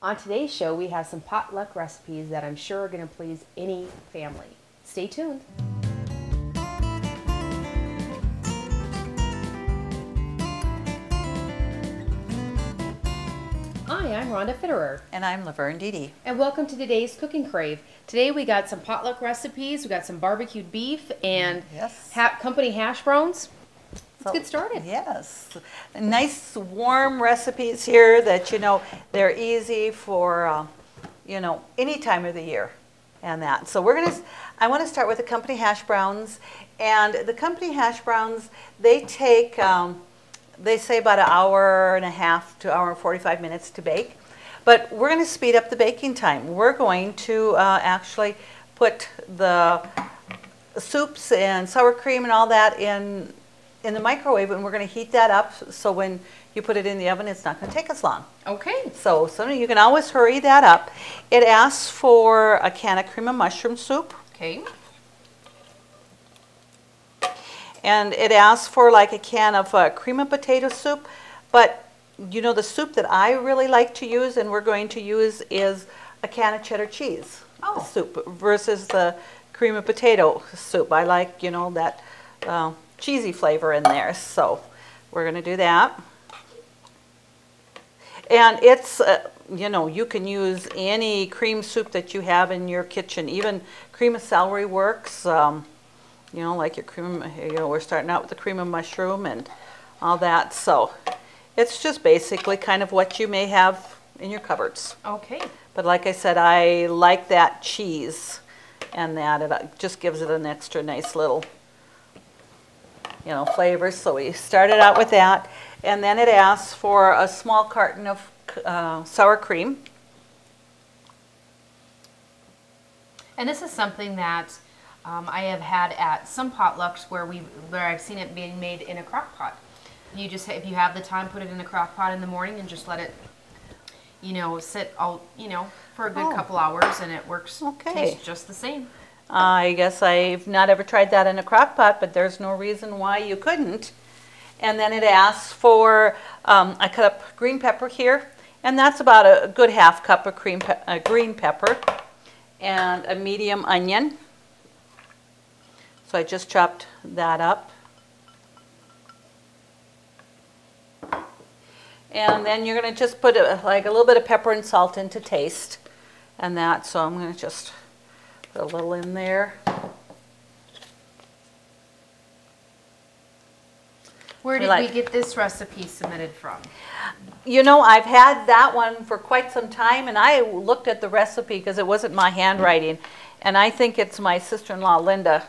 On today's show, we have some potluck recipes that I'm sure are going to please any family. Stay tuned. Hi, I'm Rhonda Fitterer. And I'm Laverne. And welcome to today's Cooking Crave. Today we got some potluck recipes. We got some barbecued beef and company hash browns. Let's get started. Yes. Nice warm recipes here that, they're easy for, any time of the year and that. So I want to start with the company hash browns. And the company hash browns, they take, they say about an hour and a half to hour and 45 minutes to bake. But we're going to speed up the baking time. We're going to actually put the soups and sour cream and all that in the microwave, and we're going to heat that up so when you put it in the oven, it's not going to take us long. Okay. So you can always hurry that up. It asks for a can of cream of mushroom soup. Okay. And it asks for like a can of cream of potato soup. But, the soup that I really like to use and we're going to use is a can of cheddar cheese soup versus the cream of potato soup. I like, that cheesy flavor in there, so we're going to do that. And it's, you can use any cream soup that you have in your kitchen. Even cream of celery works, like your cream, we're starting out with the cream of mushroom and all that. So it's just basically kind of what you may have in your cupboards. Okay. But like I said, I like that cheese and that it just gives it an extra nice little flavors. So we started out with that, and then it asks for a small carton of sour cream. And this is something that I have had at some potlucks where I've seen it being made in a crock pot. You just, if you have the time, put it in a crock pot in the morning and just let it, sit all, for a good couple hours, and it works. Okay. Tastes just the same. I guess I've not ever tried that in a crock pot, but there's no reason why you couldn't. And then it asks for, I cut up green pepper here, and that's about a good half cup of green pepper and a medium onion. So I just chopped that up. And then you're going to just put like a little bit of pepper and salt in to taste and that. So I'm going to just put a little in there. Where did we get this recipe submitted from? I've had that one for quite some time, and I looked at the recipe because it wasn't my handwriting, and I think it's my sister-in-law Linda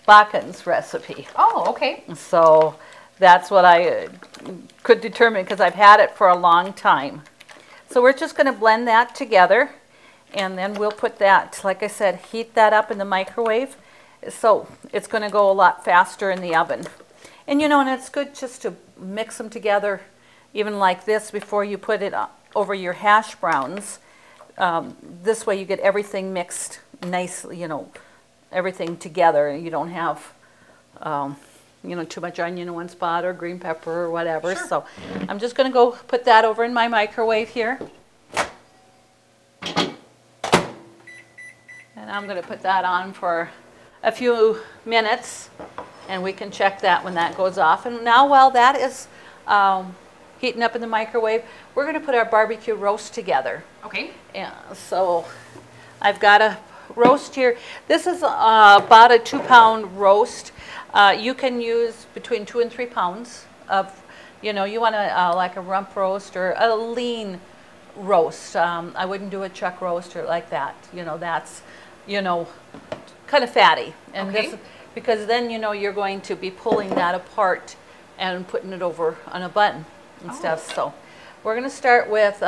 Bakken's recipe. Oh, okay. So that's what I could determine because I've had it for a long time. So we're just going to blend that together. And then we'll put that, like I said, heat that up in the microwave. So it's going to go a lot faster in the oven. And and it's good just to mix them together, even like this, before you put it over your hash browns. This way you get everything mixed nicely, everything together. You don't have, too much onion in one spot or green pepper or whatever. Sure. So I'm just going to go put that over in my microwave here. And I'm going to put that on for a few minutes, and we can check that when that goes off. And now while that is heating up in the microwave, we're going to put our barbecue roast together. Okay. Yeah, so I've got a roast here. This is about a 2-pound roast. You can use between 2 and 3 pounds of, you want like a rump roast or a lean roast. I wouldn't do a chuck roast or like that. That's kind of fatty. And okay. Because then, you're going to be pulling that apart and putting it over on a bun and stuff. So we're going to start with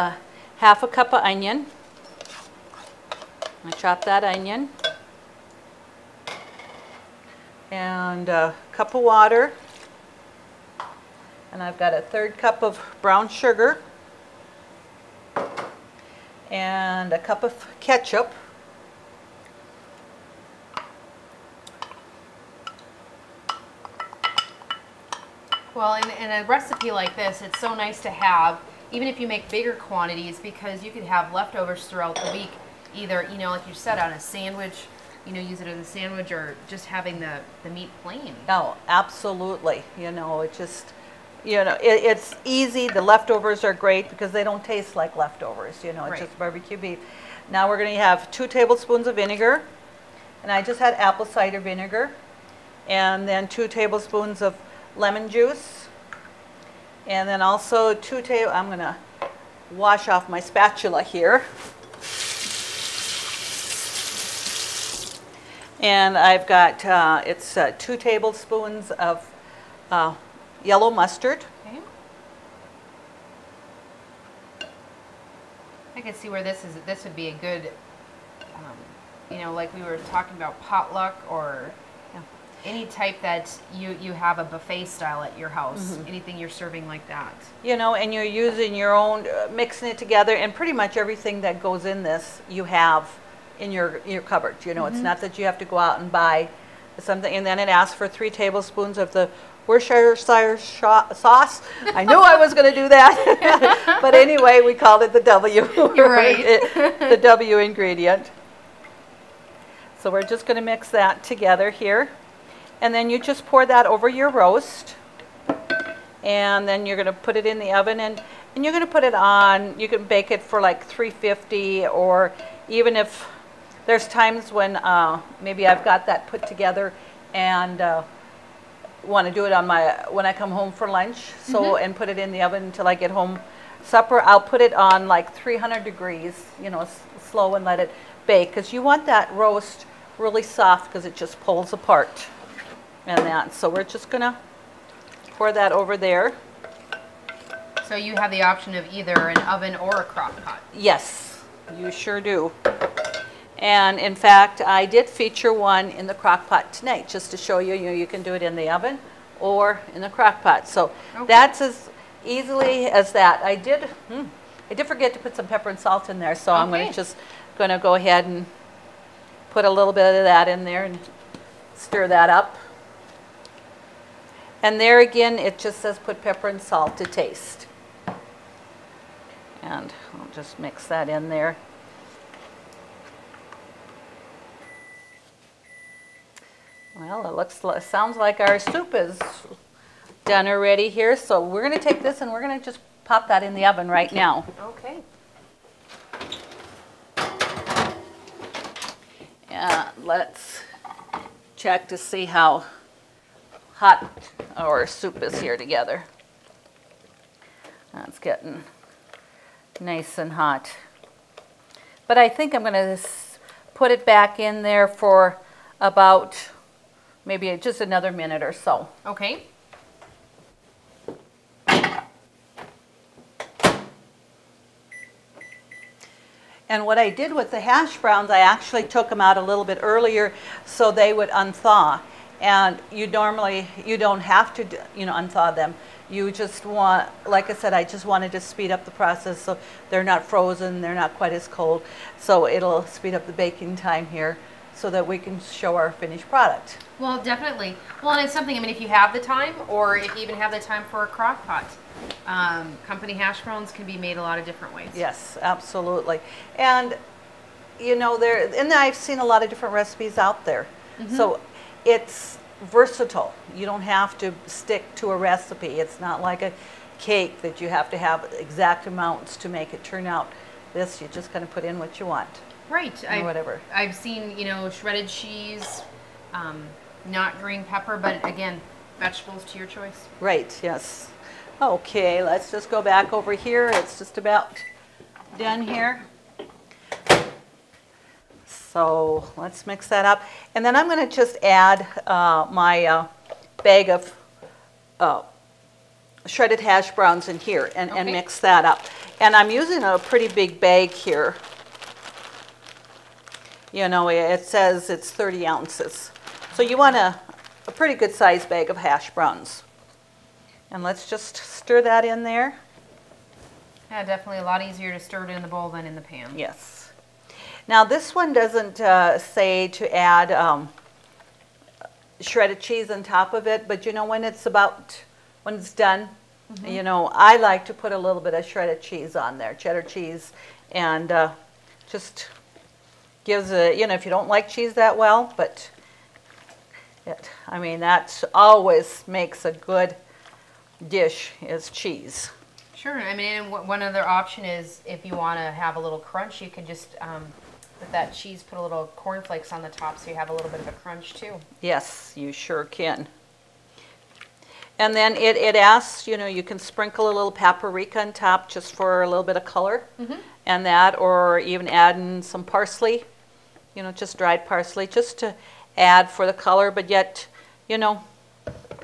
half a cup of onion. I chop that onion. And a cup of water. And I've got a 1/3 cup of brown sugar. And a cup of ketchup. Well, in a recipe like this, it's so nice to have, even if you make bigger quantities, because you could have leftovers throughout the week, either, you know, like you said, on a sandwich, you know, use it as a sandwich, or just having the meat plain. Oh, absolutely. You know, it just, you know, it's easy. The leftovers are great because they don't taste like leftovers, you know, it's Right. just barbecue beef. Now we're going to have 2 tablespoons of vinegar, and I just had apple cider vinegar, and then 2 tablespoons of lemon juice, and then also I'm going to wash off my spatula here. And I've got, it's 2 tablespoons of yellow mustard. Okay. I can see where this would be a good, you know, like we were talking about potluck, or any type that you have a buffet style at your house, anything you're serving like that. You know, and you're using your own, mixing it together, and pretty much everything that goes in this you have in your cupboard. You know, it's not that you have to go out and buy something. And then it asks for 3 tablespoons of the Worcestershire sauce. I knew I was going to do that. But anyway, we called it the W. You're right. The W ingredient. So we're just going to mix that together here. And then you just pour that over your roast. And then you're going to put it in the oven, and you're going to put it on. You can bake it for like 350, or even if there's times when maybe I've got that put together and want to do it on when I come home for lunch, so and put it in the oven until I get home supper. I'll put it on like 300 degrees, you know, slow, and let it bake, because you want that roast really soft, because it just pulls apart and that. So we're just gonna pour that over there. So you have the option of either an oven or a crock pot. Yes, you sure do. And in fact, I did feature one in the crock pot tonight, just to show you, you can do it in the oven or in the crock pot. So that's as easily as that. I did forget to put some pepper and salt in there, so I'm going to go ahead and put a little bit of that in there and stir that up. And there again, it just says put pepper and salt to taste. And I'll just mix that in there. Well, it sounds like our soup is done already here. So we're going to take this and we're going to just pop that in the oven right now. Okay. And let's check to see how hot our soup is here together. That's getting nice and hot. But I think I'm going to put it back in there for about maybe just another minute or so. Okay. And what I did with the hash browns, I actually took them out a little bit earlier so they would unthaw. And you don't have to, unthaw them. You just want, like I said, I just wanted to speed up the process so they're not frozen, they're not quite as cold. So it'll speed up the baking time here so that we can show our finished product. Well, definitely. Well, and it's something, I mean, if you have the time, or if you even have the time for a crock pot, company hash browns can be made a lot of different ways. Yes, absolutely. And, and I've seen a lot of different recipes out there. So it's versatile. You don't have to stick to a recipe. It's not like a cake that you have to have exact amounts to make it turn out. This, you just kind of put in what you want. Right. Or whatever. I've seen, shredded cheese, not green pepper, but again, vegetables to your choice. Right, yes. Okay, let's just go back over here. It's just about done here. So let's mix that up. And then I'm going to just add my bag of shredded hash browns in here and mix that up. And I'm using a pretty big bag here. It says it's 30 ounces. So you want a pretty good sized bag of hash browns. And let's just stir that in there. Yeah, definitely a lot easier to stir it in the bowl than in the pan. Yes. Now this one doesn't say to add shredded cheese on top of it, but when it's done, You know, I like to put a little bit of shredded cheese on there, cheddar cheese, and just gives a, you know, if you don't like cheese that well, but I mean, that always makes a good dish is cheese. Sure. I mean, and one other option is if you want to have a little crunch, you can just with that cheese put a little cornflakes on the top so you have a little bit of a crunch too. Yes, you sure can. And then it asks, you know, you can sprinkle a little paprika on top just for a little bit of color, and that, or even add in some parsley, you know, just dried parsley, just to add for the color. But yet, you know,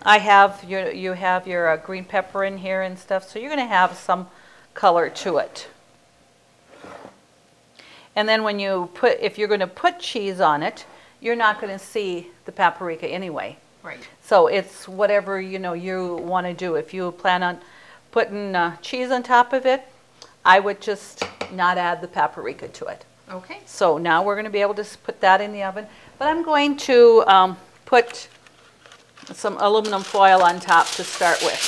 I have you have your green pepper in here and stuff, so you're going to have some color to it. And then when you if you're going to put cheese on it, you're not going to see the paprika anyway. Right. So it's whatever, you know, you want to do. If you plan on putting cheese on top of it, I would just not add the paprika to it. Okay. So now we're going to be able to put that in the oven. But I'm going to put some aluminum foil on top to start with.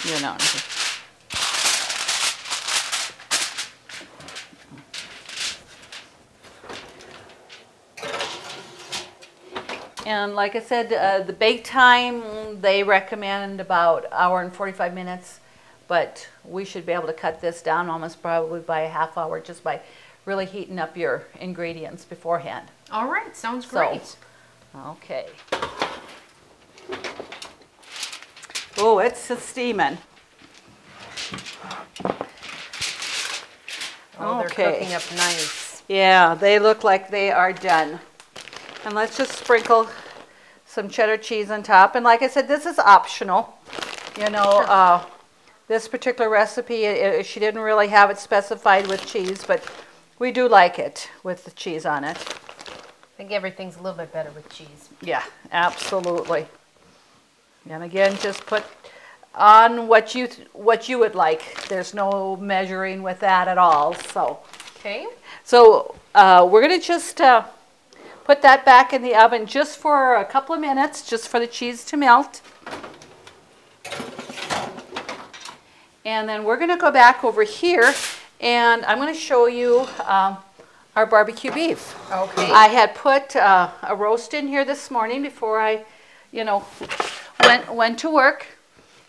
You know. And like I said, the bake time, they recommend about 1 hour and 45 minutes, but we should be able to cut this down almost probably by a half hour just by really heating up your ingredients beforehand. All right, sounds great. So, okay. Oh, it's steaming. Oh, they're cooking up nice. Yeah, they look like they are done. And let's just sprinkle some cheddar cheese on top. And like I said, this is optional. You know, Sure. This particular recipe, she didn't really have it specified with cheese, but we do like it with the cheese on it. I think everything's a little bit better with cheese. Yeah, absolutely. And again, just put on what you would like. There's no measuring with that at all. So, Okay. So we're going to just put that back in the oven just for a couple of minutes, just for the cheese to melt. And then we're going to go back over here, and I'm going to show you our barbecue beef. Okay. I had put a roast in here this morning before I, you know, went to work,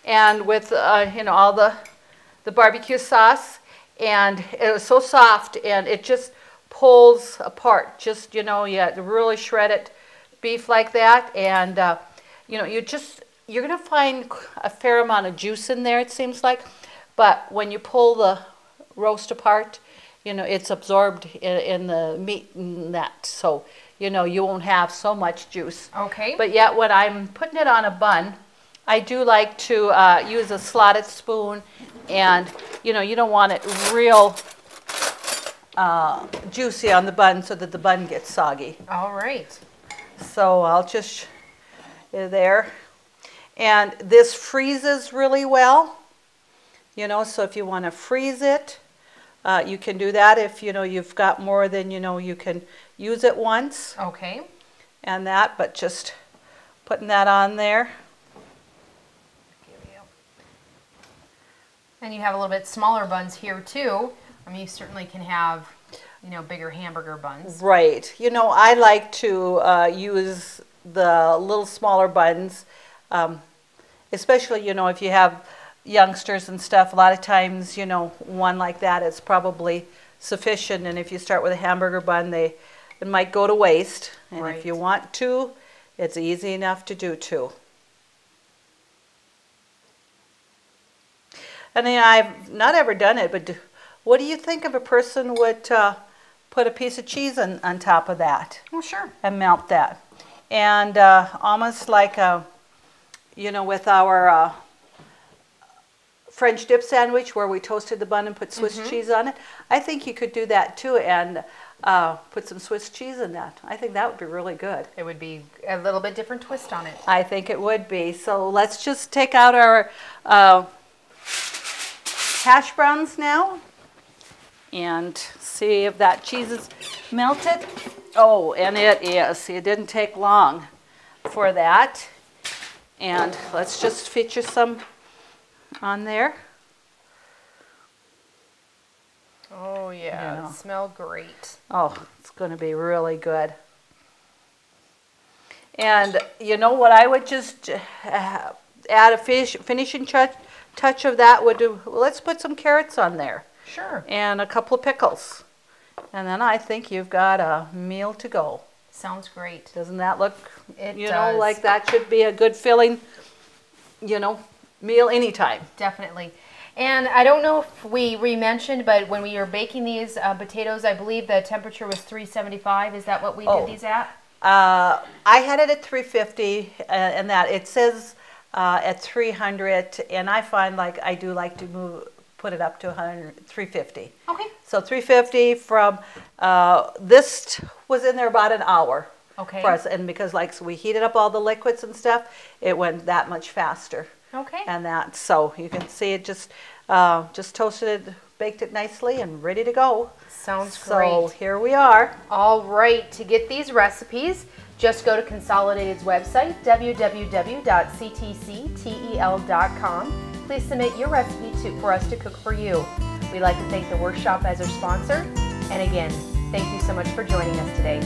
and with you know, all the barbecue sauce, and it was so soft, and it just pulls apart. Just, you know, you have to really shred it beef like that, and you know, you're going to find a fair amount of juice in there, it seems like, but when you pull the roast apart, you know, it's absorbed in the meat and that, so, you know, you won't have so much juice. Okay. But yet when I'm putting it on a bun, I do like to use a slotted spoon, and, you know, you don't want it real juicy on the bun so that the bun gets soggy. All right. So I'll just there. And this freezes really well, you know, so if you want to freeze it, you can do that. If, you know, you've got more than, you know, you can use it once. Okay. And that, but just putting that on there. And you have a little bit smaller buns here too. I mean, you certainly can have, you know, bigger hamburger buns. Right. You know, I like to use the little smaller buns, especially, you know, if you have youngsters and stuff. A lot of times, you know, one like that is probably sufficient. And if you start with a hamburger bun, it might go to waste. And Right. if you want to, it's easy enough to do too. And then I've not ever done it, but what do you think of a person would put a piece of cheese on top of that? Well, sure. And melt that. And almost like, you know, with our French dip sandwich where we toasted the bun and put Swiss cheese on it, I think you could do that too, and put some Swiss cheese in that. I think that would be really good. It would be a little bit different twist on it. I think it would be. So let's just take out our hash browns now and see if that cheese is melted. Oh, and it is. It didn't take long for that. And let's just feature some on there. Oh yeah, You know. it smells great. Oh, it's going to be really good. And you know what I would just add a finishing touch of that would do, let's put some carrots on there. Sure. And a couple of pickles. And then I think you've got a meal to go. Sounds great. Doesn't that look, It you does. know, like that should be a good filling, you know, meal anytime. Definitely. And I don't know if we mentioned, but when we were baking these potatoes, I believe the temperature was 375. Is that what we did these at? I had it at 350, and that it says at 300, and I find like I do like to put it up to 350. Okay. So 350 from this was in there about an hour. Okay. For us, and because like so we heated up all the liquids and stuff, it went that much faster. Okay. And that, so you can see it just toasted it, baked it nicely, and ready to go. Sounds So great. here we are. All right, to get these recipes, just go to Consolidated's website, www.ctctel.com. Please submit your recipe for us to cook for you. We'd like to thank the workshop as our sponsor. And again, thank you so much for joining us today.